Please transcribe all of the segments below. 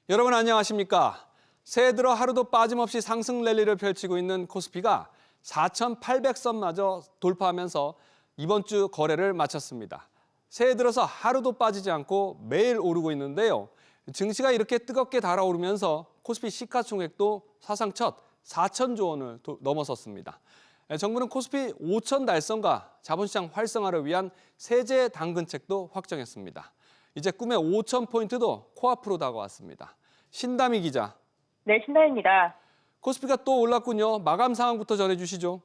여러분 안녕하십니까? 새해 들어 하루도 빠짐없이 상승 랠리를 펼치고 있는 코스피가 4,800선마저 돌파하면서 이번 주 거래를 마쳤습니다. 새해 들어서 하루도 빠지지 않고 매일 오르고 있는데요. 증시가 이렇게 뜨겁게 달아오르면서 코스피 시가총액도 사상 첫 4천조 원을 넘어섰습니다. 정부는 코스피 5천 달성과 자본시장 활성화를 위한 세제 당근책도 확정했습니다. 이제 꿈의 5,000포인트도 코앞으로 다가왔습니다. 신다미 기자. 네, 신다입니다. 코스피가 또 올랐군요. 마감 상황부터 전해주시죠.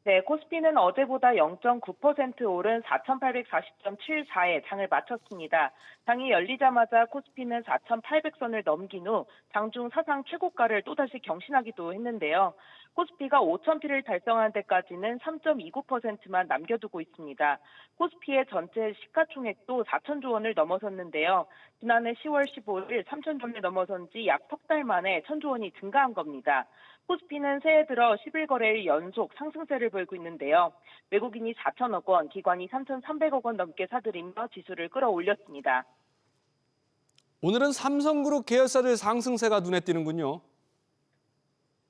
네, 코스피는 어제보다 0.9% 오른 4,840.74에 장을 마쳤습니다. 장이 열리자마자 코스피는 4,800선을 넘긴 후 장중 사상 최고가를 또다시 경신하기도 했는데요. 코스피가 5,000피를 달성한 데까지는 3.29%만 남겨두고 있습니다. 코스피의 전체 시가총액도 4천조 원을 넘어섰는데요. 지난해 10월 15일 3천조 원을 넘어선 지 약 석 달 만에 1천조 원이 증가한 겁니다. 코스피는 새해 들어 10일 연속 상승세를 보이고 있는데요. 외국인이 4천억 원, 기관이 3,300억 원 넘게 사들이며 지수를 끌어올렸습니다. 오늘은 삼성그룹 계열사들 상승세가 눈에 띄는군요.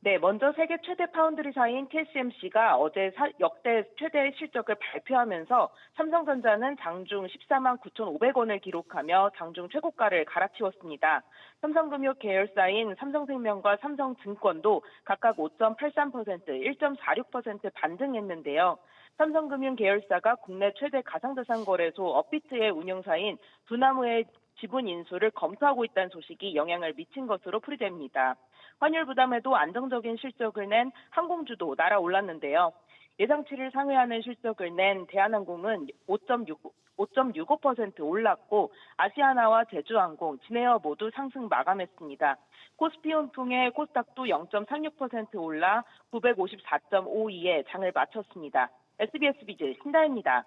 네, 먼저 세계 최대 파운드리사인 TSMC가 어제 역대 최대 실적을 발표하면서 삼성전자는 장중 14만 9,500원을 기록하며 장중 최고가를 갈아치웠습니다. 삼성금융 계열사인 삼성생명과 삼성증권도 각각 5.83%, 1.46% 반등했는데요. 삼성금융 계열사가 국내 최대 가상자산 거래소 업비트의 운영사인 두나무의 지분 인수를 검토하고 있다는 소식이 영향을 미친 것으로 풀이됩니다. 환율 부담에도 안정적인 실적을 낸 항공주도 날아올랐는데요. 예상치를 상회하는 실적을 낸 대한항공은 5.65% 올랐고 아시아나와 제주항공, 진에어 모두 상승 마감했습니다. 코스피온 통해 코스닥도 0.36% 올라 954.52에 장을 마쳤습니다. SBS 비즈 신다입니다.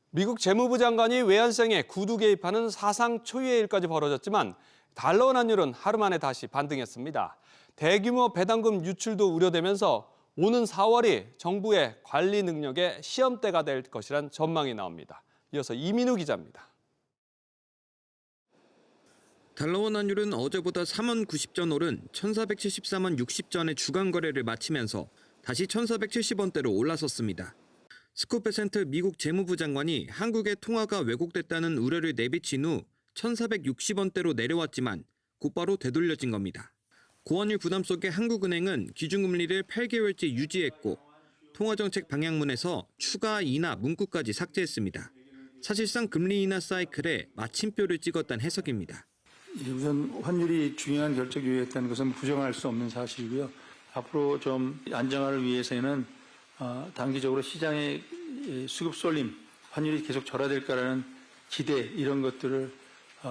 미국 재무부 장관이 외환시장에 구두 개입하는 사상 초유의 일까지 벌어졌지만 달러 환율은 하루 만에 다시 반등했습니다. 대규모 배당금 유출도 우려되면서 오는 4월이 정부의 관리 능력의 시험대가 될 것이란 전망이 나옵니다. 이어서 이민우 기자입니다. 달러원 환율은 어제보다 3원 90전 오른 1,474만 60전의 주간 거래를 마치면서 다시 1,470원대로 올라섰습니다. 스콧 베센트 미국 재무부 장관이 한국의 통화가 왜곡됐다는 우려를 내비친 후 1,460원대로 내려왔지만 곧바로 되돌려진 겁니다. 고환율 부담 속에 한국은행은 기준금리를 8개월째 유지했고 통화정책 방향문에서 추가 인하 문구까지 삭제했습니다. 사실상 금리 인하 사이클에 마침표를 찍었다는 해석입니다. 우선 환율이 중요한 결정 요소였다는 것은 부정할 수 없는 사실이고요. 앞으로 좀 안정화를 위해서는 단기적으로 시장의 수급 쏠림, 환율이 계속 절하될 거라는 기대 이런 것들을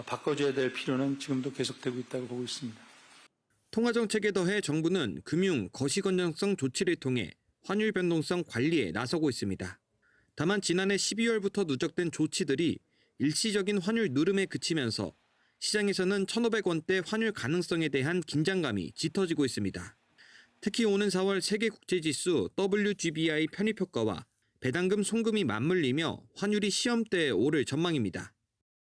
바꿔줘야 될 필요는 지금도 계속되고 있다고 보고 있습니다. 통화정책에 더해 정부는 금융, 거시건전성 조치를 통해 환율 변동성 관리에 나서고 있습니다. 다만 지난해 12월부터 누적된 조치들이 일시적인 환율 누름에 그치면서 시장에서는 1,500원대 환율 가능성에 대한 긴장감이 짙어지고 있습니다. 특히 오는 4월 세계국제지수 WGBI 편입효과와 배당금 송금이 맞물리며 환율이 시험대에 오를 전망입니다.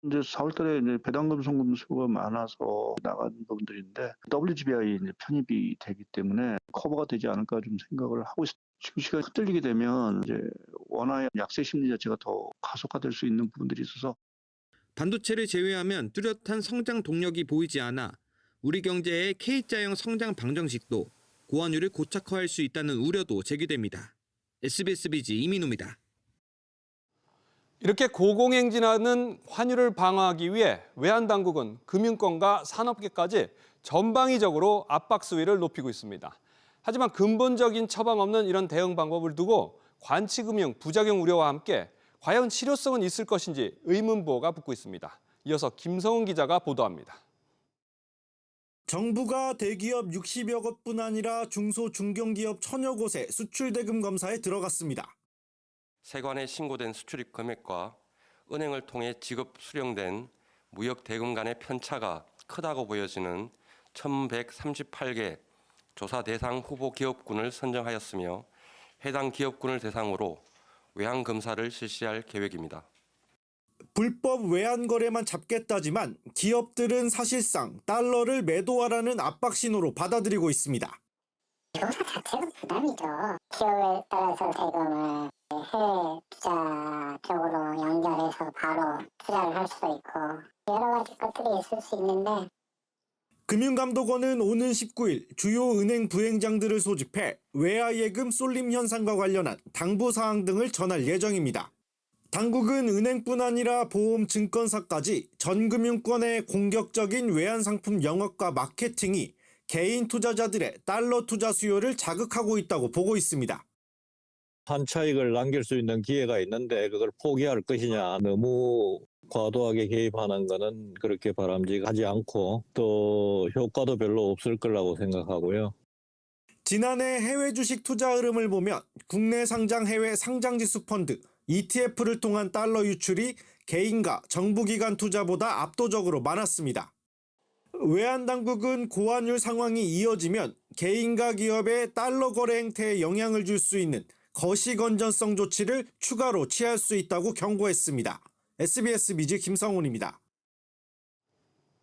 이제 4월 달에 이제 배당금 송금 수가 많아서 나간 부분들인데 WGBI 이제 편입이 되기 때문에 커버가 되지 않을까 좀 생각을 하고 있습니다. 지금 시간이 흔들리게 되면 이제 원화의 약세 심리 자체가 더 가속화될 수 있는 부분들이 있어서 반도체를 제외하면 뚜렷한 성장 동력이 보이지 않아 우리 경제의 K자형 성장 방정식도 고환율을 고착화할 수 있다는 우려도 제기됩니다. SBS 비즈 이민우입니다. 이렇게 고공행진하는 환율을 방어하기 위해 외환당국은 금융권과 산업계까지 전방위적으로 압박 수위를 높이고 있습니다. 하지만 근본적인 처방 없는 이런 대응 방법을 두고 관치금융 부작용 우려와 함께 과연 실효성은 있을 것인지 의문부호가 붙고 있습니다. 이어서 김성훈 기자가 보도합니다. 정부가 대기업 60여 곳뿐 아니라 중소 중견기업 1,000여 곳에 수출 대금 검사에 들어갔습니다. 세관에 신고된 수출입 금액과 은행을 통해 지급 수령된 무역 대금 간의 편차가 크다고 보여지는 1,138개 조사 대상 후보 기업군을 선정하였으며 해당 기업군을 대상으로 외환 검사를 실시할 계획입니다. 불법 외환 거래만 잡겠다지만 기업들은 사실상 달러를 매도하라는 압박 신호로 받아들이고 있습니다. 조사 자체가 부담이죠. 기업에 따라서 대금을 해외 투자 쪽으로 연결해서 바로 투자를 할 수도 있고 여러 가지 것들이 있을 수 있는데 금융감독원은 오는 19일 주요 은행 부행장들을 소집해 외화예금 쏠림 현상과 관련한 당부 사항 등을 전할 예정입니다. 당국은 은행뿐 아니라 보험, 증권사까지 전 금융권의 공격적인 외환상품 영업과 마케팅이 개인 투자자들의 달러 투자 수요를 자극하고 있다고 보고 있습니다. 환차익을 남길 수 있는 기회가 있는데 그걸 포기할 것이냐. 너무 과도하게 개입하는 것은 그렇게 바람직하지 않고 또 효과도 별로 없을 거라고 생각하고요. 지난해 해외 주식 투자 흐름을 보면 국내 상장 해외 상장지수 펀드 ETF를 통한 달러 유출이 개인과 정부기관 투자보다 압도적으로 많았습니다. 외환당국은 고환율 상황이 이어지면 개인과 기업의 달러 거래 행태에 영향을 줄 수 있는 거시 건전성 조치를 추가로 취할 수 있다고 경고했습니다. SBS 미즈 김성훈입니다.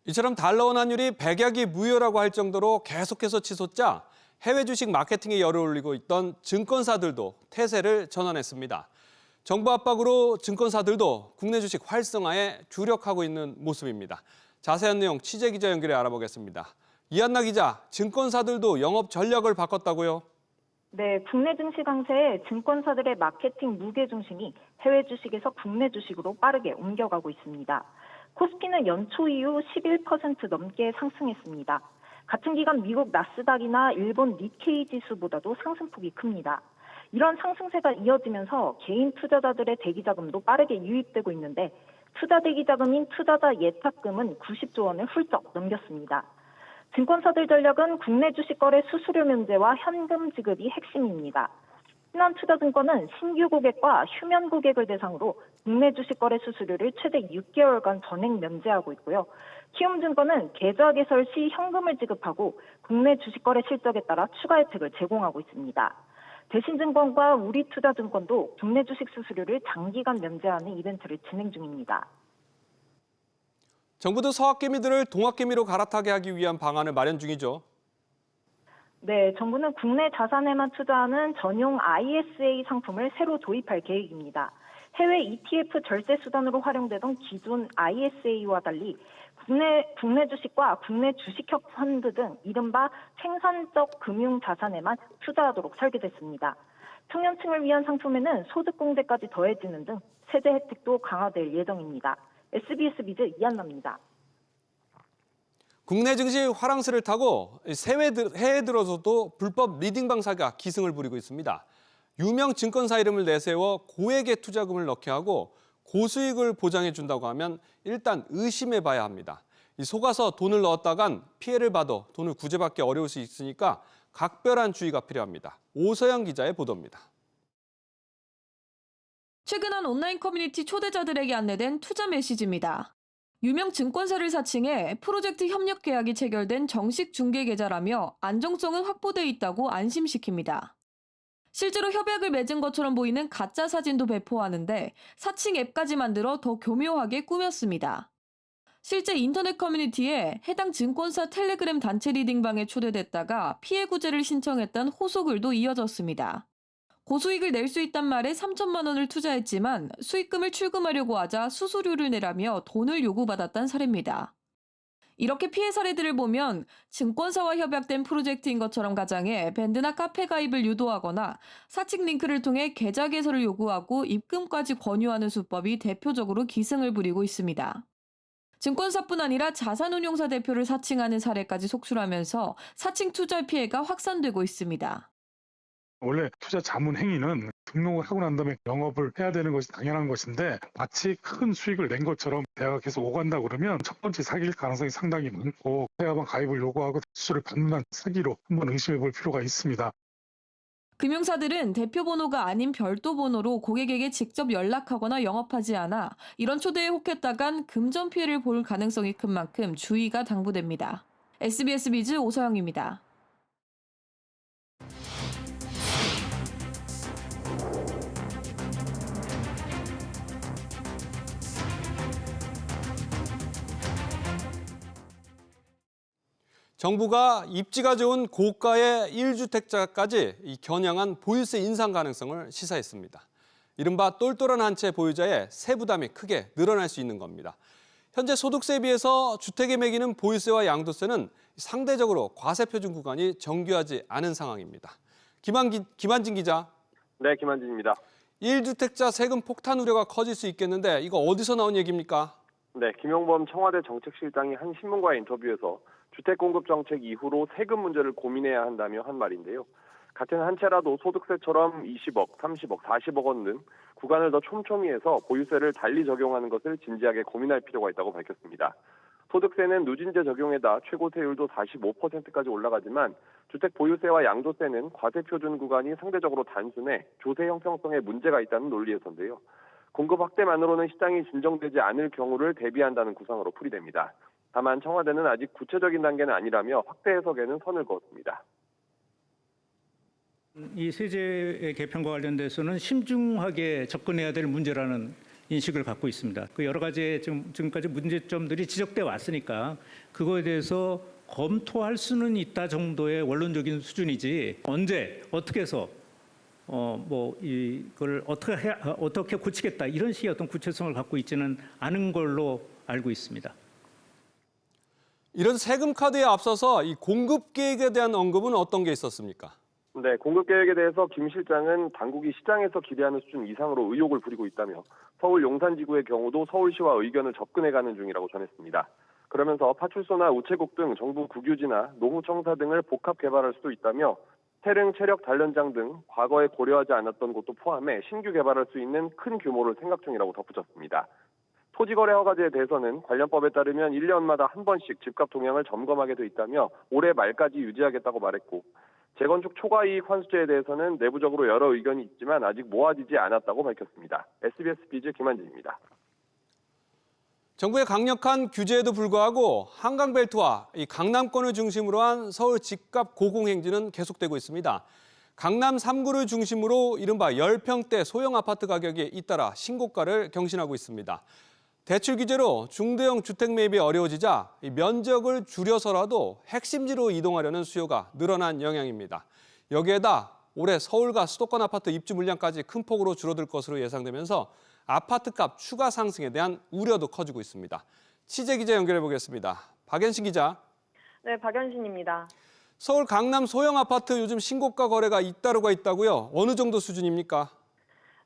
이처럼 달러 원환율이 백약이 무효라고 할 정도로 계속해서 치솟자 해외 주식 마케팅에 열을 올리고 있던 증권사들도 태세를 전환했습니다. 정부 압박으로 증권사들도 국내 주식 활성화에 주력하고 있는 모습입니다. 자세한 내용 취재 기자 연결해 알아보겠습니다. 이한나 기자, 증권사들도 영업 전략을 바꿨다고요? 네, 국내 증시 강세에 증권사들의 마케팅 무게 중심이 해외 주식에서 국내 주식으로 빠르게 옮겨가고 있습니다. 코스피는 연초 이후 11% 넘게 상승했습니다. 같은 기간 미국 나스닥이나 일본 니케이 지수보다도 상승폭이 큽니다. 이런 상승세가 이어지면서 개인 투자자들의 대기자금도 빠르게 유입되고 있는데 투자 대기자금인 투자자 예탁금은 90조 원을 훌쩍 넘겼습니다. 증권사들 전략은 국내 주식 거래 수수료 면제와 현금 지급이 핵심입니다. 신한투자증권은 신규 고객과 휴면 고객을 대상으로 국내 주식 거래 수수료를 최대 6개월간 전액 면제하고 있고요. 키움증권은 계좌 개설 시 현금을 지급하고 국내 주식 거래 실적에 따라 추가 혜택을 제공하고 있습니다. 대신증권과 우리투자증권도 국내 주식 수수료를 장기간 면제하는 이벤트를 진행 중입니다. 정부도 서학개미들을 동학개미로 갈아타게 하기 위한 방안을 마련 중이죠. 네, 정부는 국내 자산에만 투자하는 전용 ISA 상품을 새로 도입할 계획입니다. 해외 ETF 절세 수단으로 활용되던 기존 ISA와 달리 국내 주식과 국내 주식형 펀드 등 이른바 생산적 금융 자산에만 투자하도록 설계됐습니다. 청년층을 위한 상품에는 소득공제까지 더해지는 등 세제 혜택도 강화될 예정입니다. SBS 미즈 이한나입니다. 국내 증시 화랑스를 타고 해외 들어서도 불법 리딩방 사기가 기승을 부리고 있습니다. 유명 증권사 이름을 내세워 고액의 투자금을 넣게 하고 고수익을 보장해 준다고 하면 일단 의심해 봐야 합니다. 속아서 돈을 넣었다간 피해를 받아 돈을 구제받기 어려울 수 있으니까 각별한 주의가 필요합니다. 오서영 기자의 보도입니다. 최근 한 온라인 커뮤니티 초대자들에게 안내된 투자 메시지입니다. 유명 증권사를 사칭해 프로젝트 협력 계약이 체결된 정식 중개 계좌라며 안정성은 확보돼 있다고 안심시킵니다. 실제로 협약을 맺은 것처럼 보이는 가짜 사진도 배포하는데 사칭 앱까지 만들어 더 교묘하게 꾸몄습니다. 실제 인터넷 커뮤니티에 해당 증권사 텔레그램 단체 리딩방에 초대됐다가 피해 구제를 신청했던 호소글도 이어졌습니다. 고수익을 낼 수 있단 말에 3천만 원을 투자했지만 수익금을 출금하려고 하자 수수료를 내라며 돈을 요구받았던 사례입니다. 이렇게 피해 사례들을 보면 증권사와 협약된 프로젝트인 것처럼 가장해 밴드나 카페 가입을 유도하거나 사칭 링크를 통해 계좌 개설을 요구하고 입금까지 권유하는 수법이 대표적으로 기승을 부리고 있습니다. 증권사뿐 아니라 자산운용사 대표를 사칭하는 사례까지 속출하면서 사칭 투자 피해가 확산되고 있습니다. 원래 투자 자문 행위는 등록을 하고 난 다음에 영업을 해야 되는 것이 당연한 것인데 마치 큰 수익을 낸 것처럼 대화가 계속 오간다 그러면 첫 번째 사기일 가능성이 상당히 많고 회화방 가입을 요구하고 수수료를 받는 사기로 한번 의심해 볼 필요가 있습니다. 금융사들은 대표 번호가 아닌 별도 번호로 고객에게 직접 연락하거나 영업하지 않아 이런 초대에 혹했다간 금전 피해를 볼 가능성이 큰 만큼 주의가 당부됩니다. SBS 미즈 오서영입니다. 정부가 입지가 좋은 고가의 1주택자까지 겨냥한 보유세 인상 가능성을 시사했습니다. 이른바 똘똘한 한 채 보유자의 세부담이 크게 늘어날 수 있는 겁니다. 현재 소득세에 비해서 주택에 매기는 보유세와 양도세는 상대적으로 과세표준 구간이 정교하지 않은 상황입니다. 김한진 기자. 네, 김한진입니다. 1주택자 세금 폭탄 우려가 커질 수 있겠는데 이거 어디서 나온 얘기입니까? 네, 김용범 청와대 정책실장이 한 신문과의 인터뷰에서 주택 공급 정책 이후로 세금 문제를 고민해야 한다며 한 말인데요. 같은 한 채라도 소득세처럼 20억, 30억, 40억 원 등 구간을 더 촘촘히 해서 보유세를 달리 적용하는 것을 진지하게 고민할 필요가 있다고 밝혔습니다. 소득세는 누진제 적용에다 최고 세율도 45%까지 올라가지만 주택 보유세와 양도세는 과세 표준 구간이 상대적으로 단순해 조세 형평성에 문제가 있다는 논리에서인데요. 공급 확대만으로는 시장이 진정되지 않을 경우를 대비한다는 구상으로 풀이됩니다. 다만 청와대는 아직 구체적인 단계는 아니라며 확대 해석에는 선을 그었습니다. 이 세제 개편과 관련돼서는 신중하게 접근해야 될 문제라는 인식을 갖고 있습니다. 그 여러 가지 지금까지 문제점들이 지적돼 왔으니까 그거에 대해서 검토할 수는 있다 정도의 원론적인 수준이지 언제 어떻게 해서 이걸 어떻게 고치겠다 이런 식의 어떤 구체성을 갖고 있지는 않은 걸로 알고 있습니다. 이런 세금 카드에 앞서서 이 공급 계획에 대한 언급은 어떤 게 있었습니까? 네, 공급 계획에 대해서 김 실장은 당국이 시장에서 기대하는 수준 이상으로 의욕을 부리고 있다며 서울 용산지구의 경우도 서울시와 의견을 접근해가는 중이라고 전했습니다. 그러면서 파출소나 우체국 등 정부 국유지나 노후청사 등을 복합 개발할 수도 있다며 태릉 체력 단련장 등 과거에 고려하지 않았던 곳도 포함해 신규 개발할 수 있는 큰 규모를 생각 중이라고 덧붙였습니다. 토지거래 허가제에 대해서는 관련법에 따르면 1년마다 한 번씩 집값 동향을 점검하게 돼 있다며 올해 말까지 유지하겠다고 말했고 재건축 초과이익 환수제에 대해서는 내부적으로 여러 의견이 있지만 아직 모아지지 않았다고 밝혔습니다. SBS 비즈 김한진입니다. 정부의 강력한 규제에도 불구하고 한강벨트와 이 강남권을 중심으로 한 서울 집값 고공행진은 계속되고 있습니다. 강남 3구를 중심으로 이른바 10평대 소형 아파트 가격이 잇따라 신고가를 경신하고 있습니다. 대출 규제로 중대형 주택 매입이 어려워지자 이 면적을 줄여서라도 핵심지로 이동하려는 수요가 늘어난 영향입니다. 여기에다 올해 서울과 수도권 아파트 입주 물량까지 큰 폭으로 줄어들 것으로 예상되면서 아파트값 추가 상승에 대한 우려도 커지고 있습니다. 취재 기자 연결해 보겠습니다. 박연신 기자. 네, 박연신입니다. 서울 강남 소형 아파트 요즘 신고가 거래가 잇따르고 있다고요? 어느 정도 수준입니까?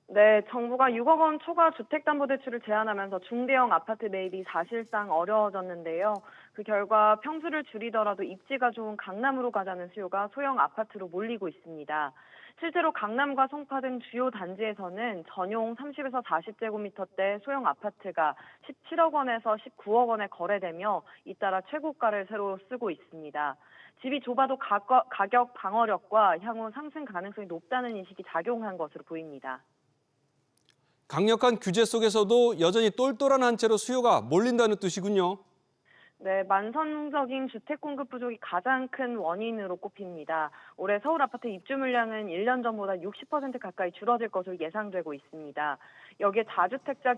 네, 정부가 6억 원 초과 주택담보대출을 제한하면서 중대형 아파트 매입이 사실상 어려워졌는데요. 그 결과 평수를 줄이더라도 입지가 좋은 강남으로 가자는 수요가 소형 아파트로 몰리고 있습니다. 실제로 강남과 송파 등 주요 단지에서는 전용 30에서 40제곱미터대 소형 아파트가 17억 원에서 19억 원에 거래되며 잇따라 최고가를 새로 쓰고 있습니다. 집이 좁아도 가격 방어력과 향후 상승 가능성이 높다는 인식이 작용한 것으로 보입니다. 강력한 규제 속에서도 여전히 똘똘한 한 채로 수요가 몰린다는 뜻이군요. 네, 만성적인 주택 공급 부족이 가장 큰 원인으로 꼽힙니다. 올해 서울 아파트 입주 물량은 1년 전보다 60% 가까이 줄어들 것으로 예상되고 있습니다. 여기에 다주택자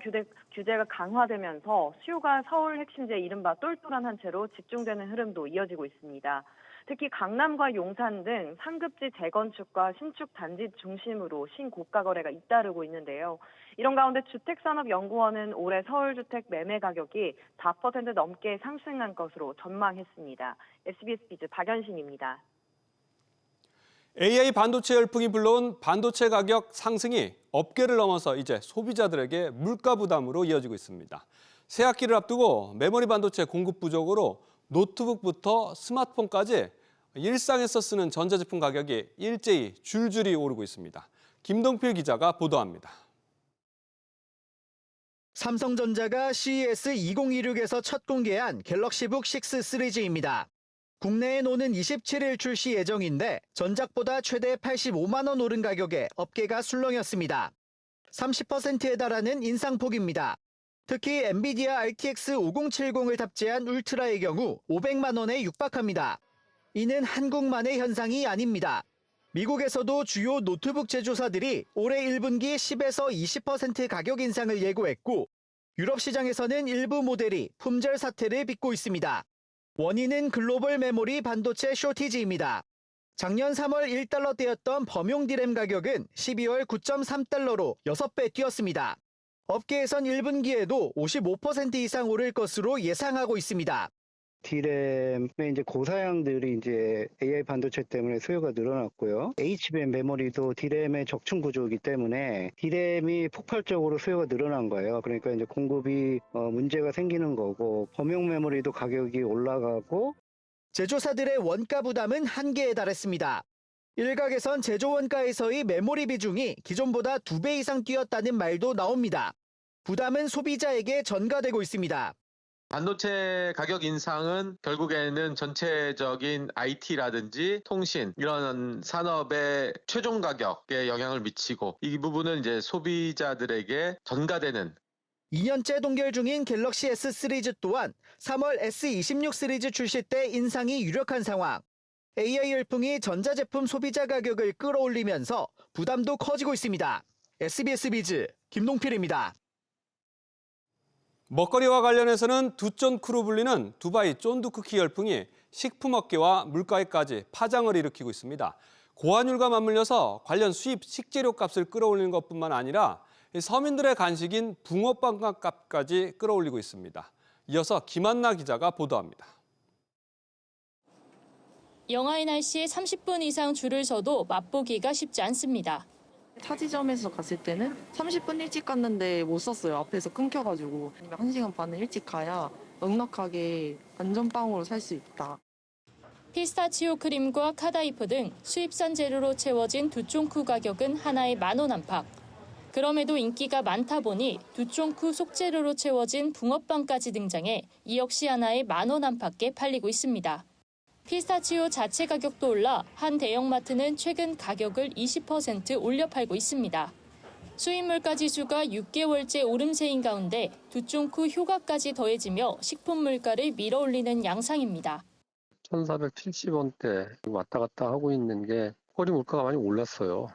규제가 강화되면서 수요가 서울 핵심지에 이른바 똘똘한 한 채로 집중되는 흐름도 이어지고 있습니다. 특히 강남과 용산 등 상급지 재건축과 신축 단지 중심으로 신고가 거래가 잇따르고 있는데요. 이런 가운데 주택산업연구원은 올해 서울주택 매매 가격이 4% 넘게 상승한 것으로 전망했습니다. SBS 비즈 박연신입니다. AI 반도체 열풍이 불러온 반도체 가격 상승이 업계를 넘어서 이제 소비자들에게 물가 부담으로 이어지고 있습니다. 새학기를 앞두고 메모리 반도체 공급 부족으로 노트북부터 스마트폰까지 일상에서 쓰는 전자제품 가격이 일제히 줄줄이 오르고 있습니다. 김동필 기자가 보도합니다. 삼성전자가 CES 2016에서 첫 공개한 갤럭시북 6 시리즈입니다. 국내엔 오는 27일 출시 예정인데 전작보다 최대 85만 원 오른 가격에 업계가 술렁였습니다. 30%에 달하는 인상폭입니다. 특히 엔비디아 RTX 5070을 탑재한 울트라의 경우 500만 원에 육박합니다. 이는 한국만의 현상이 아닙니다. 미국에서도 주요 노트북 제조사들이 올해 1분기 10에서 20% 가격 인상을 예고했고 유럽 시장에서는 일부 모델이 품절 사태를 빚고 있습니다. 원인은 글로벌 메모리 반도체 쇼티지입니다. 작년 3월 1달러대였던 범용 디램 가격은 12월 9.3달러로 6배 뛰었습니다. 업계에선 1분기에도 55% 이상 오를 것으로 예상하고 있습니다. D램의 이제 고사양들이 이제 AI 반도체 때문에 수요가 늘어났고요. HBM 메모리도 D램의 적층 구조이기 때문에 D램이 폭발적으로 수요가 늘어난 거예요. 그러니까 이제 공급이 문제가 생기는 거고, 범용 메모리도 가격이 올라가고. 제조사들의 원가 부담은 한계에 달했습니다. 일각에선 제조 원가에서의 메모리 비중이 기존보다 2배 이상 뛰었다는 말도 나옵니다. 부담은 소비자에게 전가되고 있습니다. 반도체 가격 인상은 결국에는 전체적인 IT라든지 통신 이런 산업의 최종 가격에 영향을 미치고, 이 부분은 이제 소비자들에게 전가되는. 2년째 동결 중인 갤럭시 S 시리즈 또한 3월 S26 시리즈 출시 때 인상이 유력한 상황. AI 열풍이 전자제품 소비자 가격을 끌어올리면서 부담도 커지고 있습니다. SBS 비즈 김동필입니다. 먹거리와 관련해서는 두쫀쿠로 불리는 두바이 쫀두쿠키 열풍이 식품업계와 물가에까지 파장을 일으키고 있습니다. 고환율과 맞물려서 관련 수입 식재료 값을 끌어올리는 것뿐만 아니라 서민들의 간식인 붕어빵 값까지 끌어올리고 있습니다. 이어서 김한나 기자가 보도합니다. 영하의 날씨에 30분 이상 줄을 서도 맛보기가 쉽지 않습니다. 타지점에서 갔을 때는 30분 일찍 갔는데 못 샀어요. 앞에서 끊겨가지고. 1시간 반은 일찍 가야 넉넉하게 안전빵으로 살 수 있다. 피스타치오 크림과 카다이프 등 수입산 재료로 채워진 두쫑쿠 가격은 하나에 10,000원 안팎. 그럼에도 인기가 많다 보니 두쫑쿠 속재료로 채워진 붕어빵까지 등장해 이 역시 하나에 10,000원 안팎에 팔리고 있습니다. 피스타치오 자체 가격도 올라 한 대형마트는 최근 가격을 20% 올려 팔고 있습니다. 수입 물가 지수가 6개월째 오름세인 가운데 두쫑쿠 효과까지 더해지며 식품 물가를 밀어올리는 양상입니다. 1,470원대 왔다 갔다 하고 있는 게 거리 물가가 많이 올랐어요.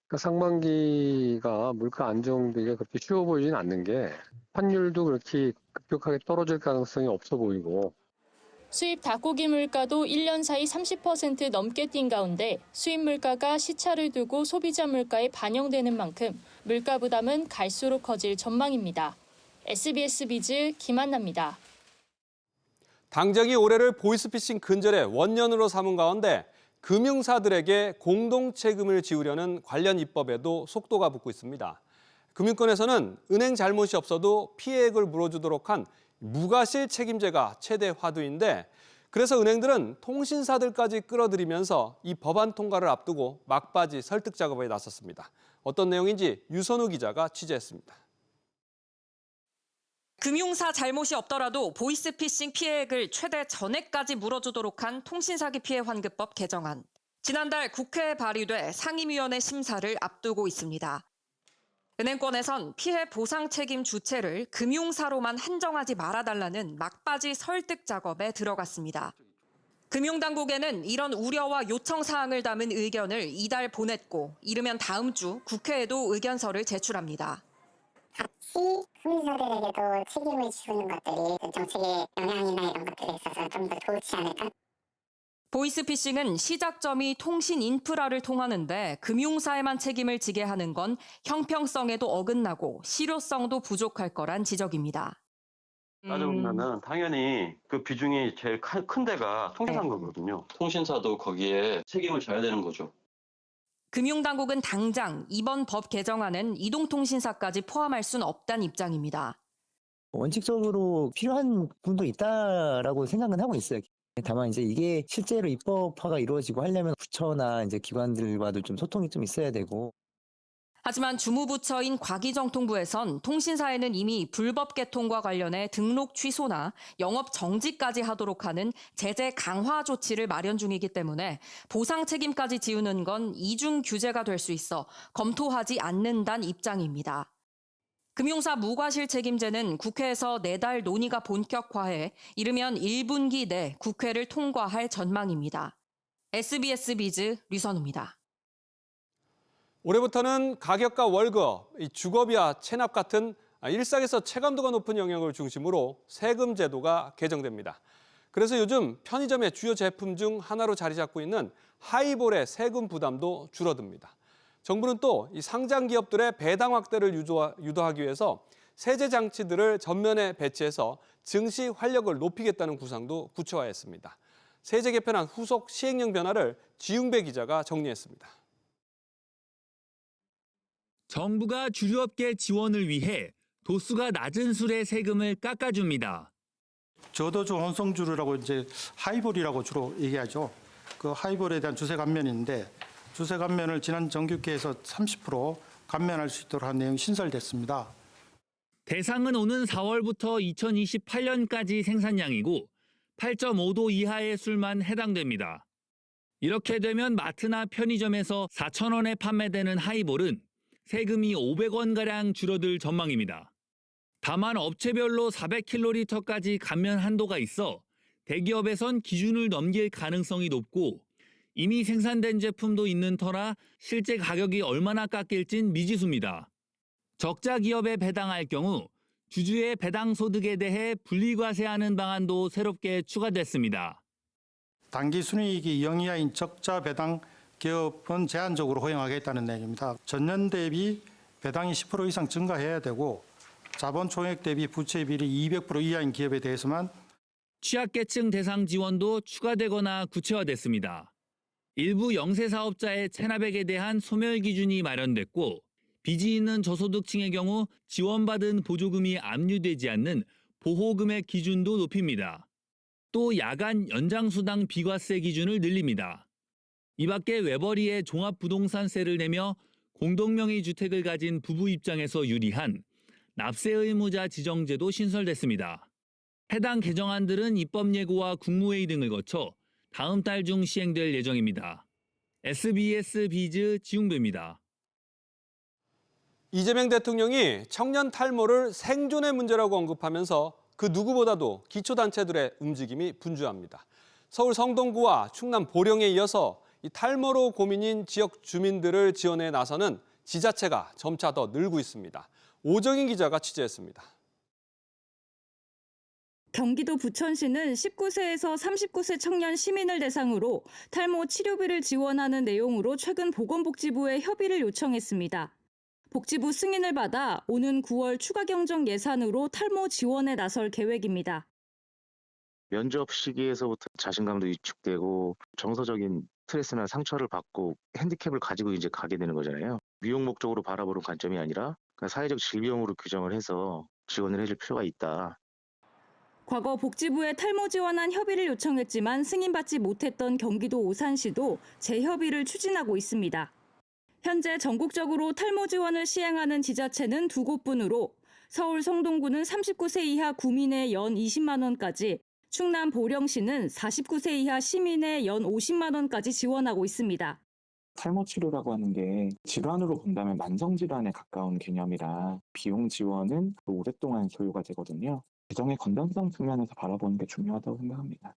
그러니까 상반기가 물가 안정되기가 그렇게 쉬워 보이진 않는 게, 환율도 그렇게 급격하게 떨어질 가능성이 없어 보이고. 수입 닭고기 물가도 1년 사이 30% 넘게 뛴 가운데 수입 물가가 시차를 두고 소비자 물가에 반영되는 만큼 물가 부담은 갈수록 커질 전망입니다. SBS 비즈 김한나입니다. 당장이 올해를 보이스피싱 근절의 원년으로 삼은 가운데 금융사들에게 공동 책임을 지우려는 관련 입법에도 속도가 붙고 있습니다. 금융권에서는 은행 잘못이 없어도 피해액을 물어주도록 한 무과실 책임제가 최대 화두인데, 그래서 은행들은 통신사들까지 끌어들이면서 이 법안 통과를 앞두고 막바지 설득 작업에 나섰습니다. 어떤 내용인지 유선우 기자가 취재했습니다. 금융사 잘못이 없더라도 보이스피싱 피해액을 최대 전액까지 물어주도록 한 통신사기 피해 환급법 개정안. 지난달 국회에 발의돼 상임위원회 심사를 앞두고 있습니다. 은행권에선 피해 보상 책임 주체를 금융사로만 한정하지 말아달라는 막바지 설득 작업에 들어갔습니다. 금융당국에는 이런 우려와 요청 사항을 담은 의견을 이달 보냈고, 이르면 다음 주 국회에도 의견서를 제출합니다. 같이 금융사들에게도 책임을 지우는 것들이 정책의 영향이나 이런 것들에 있어서 좀 더 좋지 않을까? 보이스피싱은 시작점이 통신 인프라를 통하는데 금융사에만 책임을 지게 하는 건 형평성에도 어긋나고 실효성도 부족할 거란 지적입니다. 따져보면은 당연히 그 비중이 제일 큰 데가 통신사인 거거든요. 통신사도 거기에 책임을 져야 되는 거죠. 금융당국은 당장 이번 법 개정안은 이동통신사까지 포함할 수는 없다는 입장입니다. 원칙적으로 필요한 부분도 있다라고 생각은 하고 있어요. 다만 이제 이게 실제로 입법화가 이루어지고 하려면 부처나 이제 기관들과도 좀 소통이 좀 있어야 되고. 하지만 주무부처인 과기정통부에선 통신사에는 이미 불법 개통과 관련해 등록 취소나 영업 정지까지 하도록 하는 제재 강화 조치를 마련 중이기 때문에 보상 책임까지 지우는 건 이중 규제가 될 수 있어 검토하지 않는다는 입장입니다. 금융사 무과실 책임제는 국회에서 내달 논의가 본격화해 이르면 1분기 내 국회를 통과할 전망입니다. SBS 비즈 류선우입니다. 올해부터는 가격과 월급, 주거비와 체납 같은 일상에서 체감도가 높은 영역을 중심으로 세금 제도가 개정됩니다. 그래서 요즘 편의점의 주요 제품 중 하나로 자리 잡고 있는 하이볼의 세금 부담도 줄어듭니다. 정부는 또 이 상장 기업들의 배당 확대를 유도하기 위해서 세제 장치들을 전면에 배치해서 증시 활력을 높이겠다는 구상도 구체화했습니다. 세제 개편안 후속 시행령 변화를 지웅배 기자가 정리했습니다. 정부가 주류업계 지원을 위해 도수가 낮은 술의 세금을 깎아줍니다. 저도주 혼성주류라고 이제 하이볼이라고 주로 얘기하죠. 그 하이볼에 대한 주세 감면인데 주세 감면을 지난 정기국회에서 30% 감면할 수 있도록 한 내용이 신설됐습니다. 대상은 오는 4월부터 2028년까지 생산량이고 8.5도 이하의 술만 해당됩니다. 이렇게 되면 마트나 편의점에서 4,000원에 판매되는 하이볼은 세금이 500원가량 줄어들 전망입니다. 다만 업체별로 400kl까지 감면 한도가 있어 대기업에선 기준을 넘길 가능성이 높고 이미 생산된 제품도 있는 터라 실제 가격이 얼마나 깎일진 미지수입니다. 적자 기업에 배당할 경우 주주의 배당 소득에 대해 분리과세하는 방안도 새롭게 추가됐습니다. 단기 순이익이 0 이하인 적자 배당 기업은 제한적으로 허용하겠다는 내용입니다. 전년 대비 배당이 10% 이상 증가해야 되고 자본 총액 대비 부채 비율이 200% 이하인 기업에 대해서만 취약계층 대상 지원도 추가되거나 구체화됐습니다. 일부 영세 사업자의 체납액에 대한 소멸 기준이 마련됐고 빚이 있는 저소득층의 경우 지원받은 보조금이 압류되지 않는 보호금액 기준도 높입니다. 또 야간 연장수당 비과세 기준을 늘립니다. 이 밖에 외벌이에 종합부동산세를 내며 공동명의 주택을 가진 부부 입장에서 유리한 납세 의무자 지정제도 신설됐습니다. 해당 개정안들은 입법 예고와 국무회의 등을 거쳐 다음 달 중 시행될 예정입니다. SBS 비즈 지웅배입니다. 이재명 대통령이 청년 탈모를 생존의 문제라고 언급하면서 그 누구보다도 기초단체들의 움직임이 분주합니다. 서울 성동구와 충남 보령에 이어서 이 탈모로 고민인 지역 주민들을 지원해 나서는 지자체가 점차 더 늘고 있습니다. 오정인 기자가 취재했습니다. 경기도 부천시는 19세에서 39세 청년 시민을 대상으로 탈모 치료비를 지원하는 내용으로 최근 보건복지부에 협의를 요청했습니다. 복지부 승인을 받아 오는 9월 추가 경정 예산으로 탈모 지원에 나설 계획입니다. 면접 시기에서부터 자신감도 위축되고 정서적인 스트레스나 상처를 받고 핸디캡을 가지고 이제 가게 되는 거잖아요. 미용 목적으로 바라보는 관점이 아니라 사회적 질병으로 규정을 해서 지원을 해줄 필요가 있다. 과거 복지부에 탈모 지원안 협의를 요청했지만 승인받지 못했던 경기도 오산시도 재협의를 추진하고 있습니다. 현재 전국적으로 탈모 지원을 시행하는 지자체는 2곳뿐으로 서울 성동구는 39세 이하 구민의 연 20만 원까지, 충남 보령시는 49세 이하 시민의 연 50만 원까지 지원하고 있습니다. 탈모 치료라고 하는 게 질환으로 본다면 만성질환에 가까운 개념이라 비용 지원은 오랫동안 소요가 되거든요. 재정의 건전성 측면에서 바라보는 게 중요하다고 생각합니다.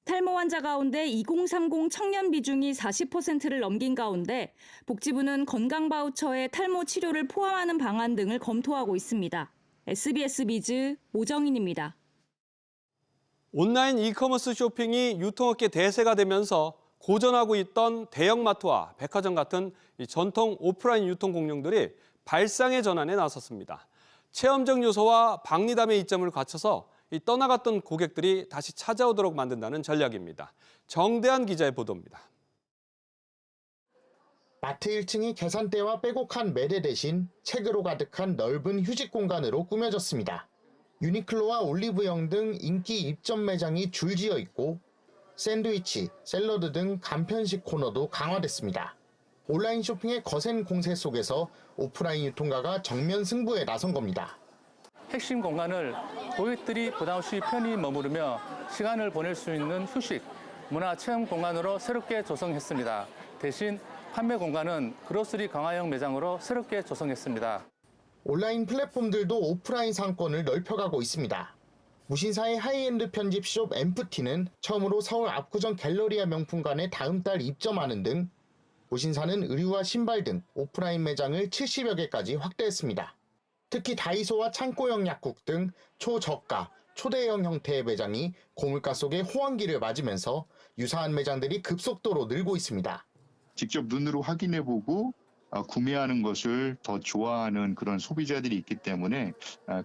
탈모 환자 가운데 2030 청년 비중이 40%를 넘긴 가운데 복지부는 건강 바우처에 탈모 치료를 포함하는 방안 등을 검토하고 있습니다. SBS 비즈 오정인입니다. 온라인 이커머스 쇼핑이 유통업계 대세가 되면서 고전하고 있던 대형마트와 백화점 같은 이 전통 오프라인 유통 공룡들이 발상의 전환에 나섰습니다. 체험적 요소와 박리담의 이점을 갖춰서 이 떠나갔던 고객들이 다시 찾아오도록 만든다는 전략입니다. 정대한 기자의 보도입니다. 마트 1층이 계산대와 빼곡한 매대 대신 책으로 가득한 넓은 휴식 공간으로 꾸며졌습니다. 유니클로와 올리브영 등 인기 입점 매장이 줄지어 있고 샌드위치, 샐러드 등 간편식 코너도 강화됐습니다. 온라인 쇼핑의 거센 공세 속에서 오프라인 유통가가 정면 승부에 나선 겁니다. 핵심 공간을 고객들이 부담 없이 편히 머무르며 시간을 보낼 수 있는 휴식, 문화 체험 공간으로 새롭게 조성했습니다. 대신 판매 공간은 그로스리 강화형 매장으로 새롭게 조성했습니다. 온라인 플랫폼들도 오프라인 상권을 넓혀가고 있습니다. 무신사의 하이엔드 편집숍 엠프티는 처음으로 서울 압구정 갤러리아 명품관에 다음 달 입점하는 등 무신사는 의류와 신발 등 오프라인 매장을 70여 개까지 확대했습니다. 특히 다이소와 창고형 약국 등 초저가, 초대형 형태의 매장이 고물가 속의 호황기를 맞으면서 유사한 매장들이 급속도로 늘고 있습니다. 직접 눈으로 확인해보고 구매하는 것을 더 좋아하는 그런 소비자들이 있기 때문에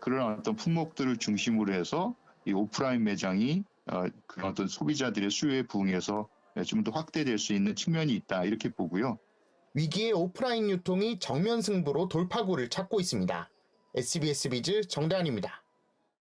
그런 어떤 품목들을 중심으로 해서 이 오프라인 매장이 그런 어떤 소비자들의 수요에 부응해서 좀 더 확대될 수 있는 측면이 있다 이렇게 보고요. 위기의 오프라인 유통이 정면 승부로 돌파구를 찾고 있습니다. SBS 비즈 정대한입니다.